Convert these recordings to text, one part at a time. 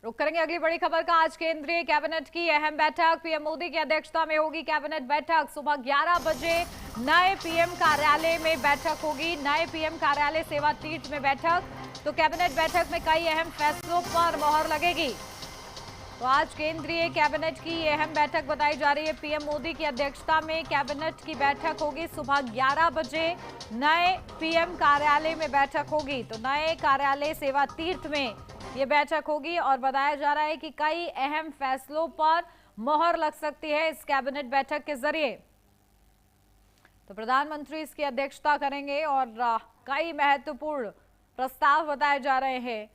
रुक करेंगे अगली बड़ी खबर का। आज केंद्रीय कैबिनेट की अहम बैठक पीएम मोदी की अध्यक्षता में होगी। कैबिनेट बैठक सुबह 11 बजे नए पीएम कार्यालय में बैठक होगी। नए पीएम कार्यालय सेवा तीर्थ में बैठक। तो कैबिनेट बैठक में कई अहम फैसलों पर मोहर लगेगी। तो आज केंद्रीय कैबिनेट की ये अहम बैठक बताई जा रही है। पीएम मोदी की अध्यक्षता में कैबिनेट की बैठक होगी। सुबह 11 बजे नए पीएम कार्यालय में बैठक होगी। तो नए कार्यालय सेवा तीर्थ में ये बैठक होगी और बताया जा रहा है कि कई अहम फैसलों पर मोहर लग सकती है इस कैबिनेट बैठक के जरिए। तो प्रधानमंत्री इसकी अध्यक्षता करेंगे और कई महत्वपूर्ण प्रस्ताव बताए जा रहे हैं।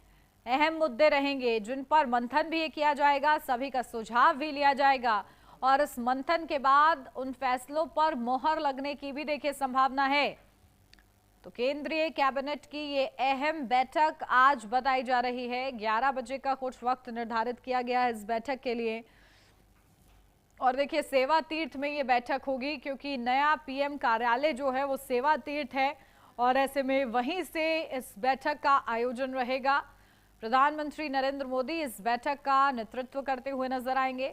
अहम मुद्दे रहेंगे जिन पर मंथन भी किया जाएगा, सभी का सुझाव भी लिया जाएगा और इस मंथन के बाद उन फैसलों पर मोहर लगने की भी देखिए संभावना है। तो केंद्रीय कैबिनेट की ये अहम बैठक आज बताई जा रही है। 11 बजे का कुछ वक्त निर्धारित किया गया है इस बैठक के लिए। और देखिए सेवा तीर्थ में ये बैठक होगी क्योंकि नया पीएम कार्यालय जो है वो सेवा तीर्थ है और ऐसे में वहीं से इस बैठक का आयोजन रहेगा। प्रधानमंत्री नरेंद्र मोदी इस बैठक का नेतृत्व करते हुए नजर आएंगे।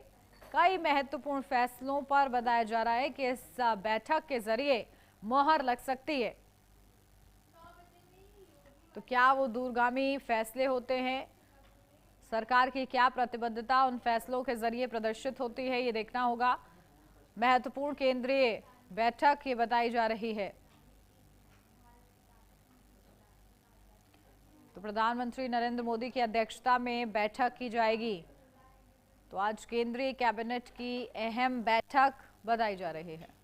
कई महत्वपूर्ण फैसलों पर बताया जा रहा है कि इस बैठक के जरिए मोहर लग सकती है। तो क्या वो दूरगामी फैसले होते हैं, सरकार की क्या प्रतिबद्धता उन फैसलों के जरिए प्रदर्शित होती है, ये देखना होगा। महत्वपूर्ण केंद्रीय बैठक ये बताई जा रही है। तो प्रधानमंत्री नरेंद्र मोदी की अध्यक्षता में बैठक की जाएगी। तो आज केंद्रीय कैबिनेट की अहम बैठक बताई जा रही है।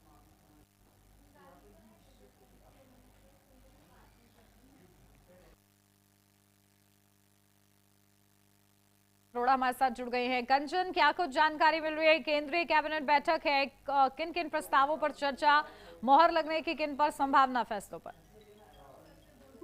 अरोड़ा हमारे साथ जुड़ गए हैं। कंचन, क्या कुछ जानकारी मिल रही है? केंद्रीय कैबिनेट बैठक है, किन किन प्रस्तावों पर चर्चा, मोहर लगने की किन पर संभावना फैसलों पर?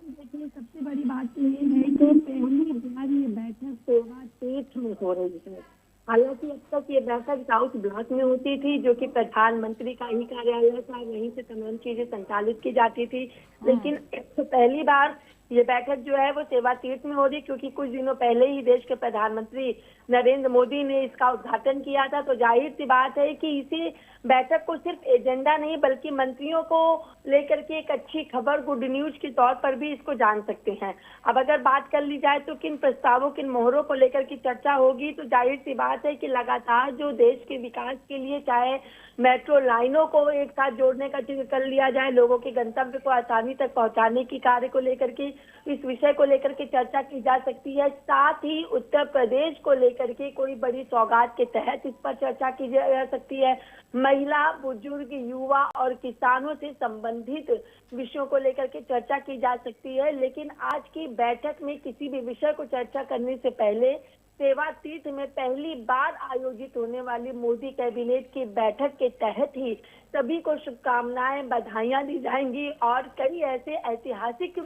देखिए, सबसे बड़ी बात तो ये है कि पहली बार ये बैठक सेवा तीर्थ में हो रही है। हालांकि अब तक ये बैठक साउथ ब्लॉक में होती थी, जो कि प्रधानमंत्री का ही कार्यालय था, वहीं से तमाम चीजें संचालित की जाती थी। लेकिन पहली बार ये बैठक जो है वो सेवा तीर्थ में हो रही, क्योंकि कुछ दिनों पहले ही देश के प्रधानमंत्री नरेंद्र मोदी ने इसका उद्घाटन किया था। तो जाहिर सी बात है कि इसी बैठक को सिर्फ एजेंडा नहीं बल्कि मंत्रियों को लेकर के एक अच्छी खबर, गुड न्यूज के तौर पर भी इसको जान सकते हैं। अब अगर बात कर ली जाए तो किन प्रस्तावों, किन मोहरों को लेकर की चर्चा होगी, तो जाहिर सी बात है कि लगातार जो देश के विकास के लिए, चाहे मेट्रो लाइनों को एक साथ जोड़ने का जिक्र कर लिया जाए, लोगों के गंतव्य को आसानी तक पहुंचाने की कार्य को लेकर के, इस विषय को लेकर के चर्चा की जा सकती है। साथ ही उत्तर प्रदेश को लेकर के कोई बड़ी सौगात के तहत इस पर चर्चा की जा सकती है। महिला, बुजुर्ग, युवा और किसानों से संबंधित विषयों को लेकर के चर्चा की जा सकती है। लेकिन आज की बैठक में किसी भी विषय को चर्चा करने से पहले सेवा तीर्थ में पहली बार आयोजित होने वाली मोदी कैबिनेट की बैठक के तहत ही सभी को शुभकामनाएं, बधाइयां दी जाएंगी और कई ऐसे ऐतिहासिक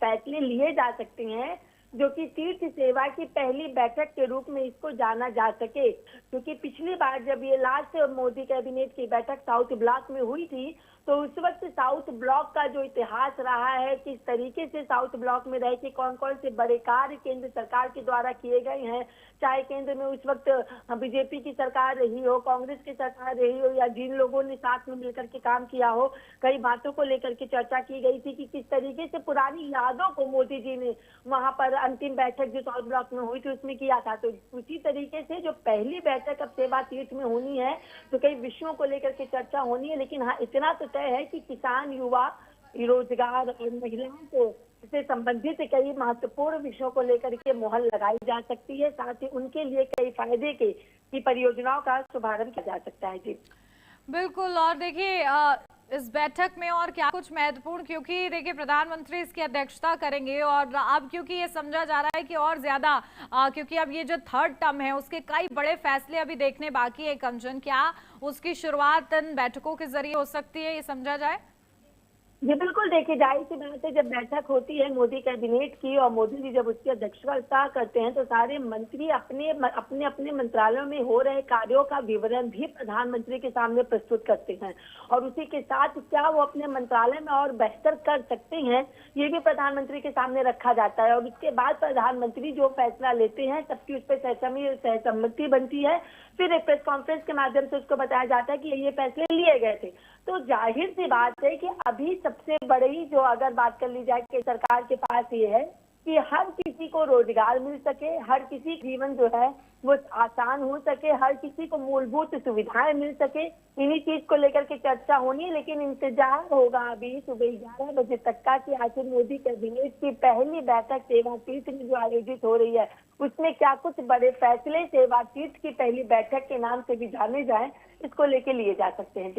फैसले लिए जा सकते हैं जो कि तीर्थ सेवा की पहली बैठक के रूप में इसको जाना जा सके। क्योंकि पिछली बार जब ये लास्ट मोदी कैबिनेट की बैठक साउथ ब्लॉक में हुई थी, तो उस वक्त साउथ ब्लॉक का जो इतिहास रहा है, किस तरीके से साउथ ब्लॉक में रह के कौन कौन से बड़े कार्य केंद्र सरकार के द्वारा किए गए हैं, चाहे केंद्र में उस वक्त बीजेपी की सरकार रही हो, कांग्रेस की सरकार रही हो, या जिन लोगों ने साथ में मिलकर के काम किया हो, कई बातों को लेकर के चर्चा की गई थी कि किस तरीके से पुरानी यादों को मोदी जी ने वहां पर अंतिम बैठक जो साउथ ब्लॉक में हुई थी उसमें किया था। तो उसी तरीके से जो पहली बैठक अब सेवा तीर्थ में होनी है, तो कई विषयों को लेकर के चर्चा होनी है। लेकिन हाँ, इतना तो तय है कि किसान, युवा, रोजगार और महिलाओं को से संबंधित कई महत्वपूर्ण विषयों को लेकर के मोहर लगाई जा सकती है। साथ ही उनके लिए कई फायदे की परियोजनाओं का शुभारंभ किया जा सकता है। जी बिल्कुल। और देखिए इस बैठक में और क्या कुछ महत्वपूर्ण, क्योंकि देखिए प्रधानमंत्री इसकी अध्यक्षता करेंगे और अब क्योंकि ये समझा जा रहा है कि और ज्यादा क्योंकि अब ये जो थर्ड टर्म है उसके कई बड़े फैसले अभी देखने बाकी है। कंचन, क्या उसकी शुरुआत इन बैठकों के जरिए हो सकती है, ये समझा जाए? जी बिल्कुल, देखिए जाहिर सी बात है, जब बैठक होती है मोदी कैबिनेट की और मोदी जी जब उसकी अध्यक्षता करते हैं तो सारे मंत्री अपने अपने अपने मंत्रालयों में हो रहे कार्यों का विवरण भी प्रधानमंत्री के सामने प्रस्तुत करते हैं, और उसी के साथ क्या वो अपने मंत्रालय में और बेहतर कर सकते हैं ये भी प्रधानमंत्री के सामने रखा जाता है। और उसके बाद प्रधानमंत्री जो फैसला लेते हैं सबकी उस पर सहमति बनती है, फिर एक प्रेस कॉन्फ्रेंस के माध्यम से उसको बताया जाता है कि ये फैसले लिए गए थे। तो जाहिर सी बात है कि अभी सबसे बड़ी जो अगर बात कर ली जाए कि सरकार के पास ये है कि हर किसी को रोजगार मिल सके, हर किसी जीवन जो है वो आसान हो सके, हर किसी को मूलभूत सुविधाएं मिल सके, इन्हीं चीज को लेकर के चर्चा होनी है। लेकिन इंतजार होगा अभी सुबह 11 बजे तक का कि आखिर मोदी कैबिनेट की पहली बैठक सेवा तीर्थ में जो आयोजित हो रही है उसमें क्या कुछ बड़े फैसले सेवा तीर्थ की पहली बैठक के नाम से भी जाने जाए, इसको लेके लिए जा सकते हैं।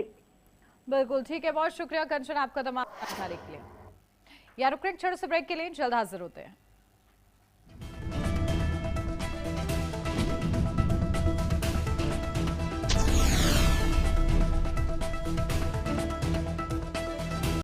बिल्कुल ठीक है, बहुत शुक्रिया कंचन आपका तमाम जानकारी के लिए। यार रुक छोटे से ब्रेक के लिए, जल्द हाजिर होते हैं।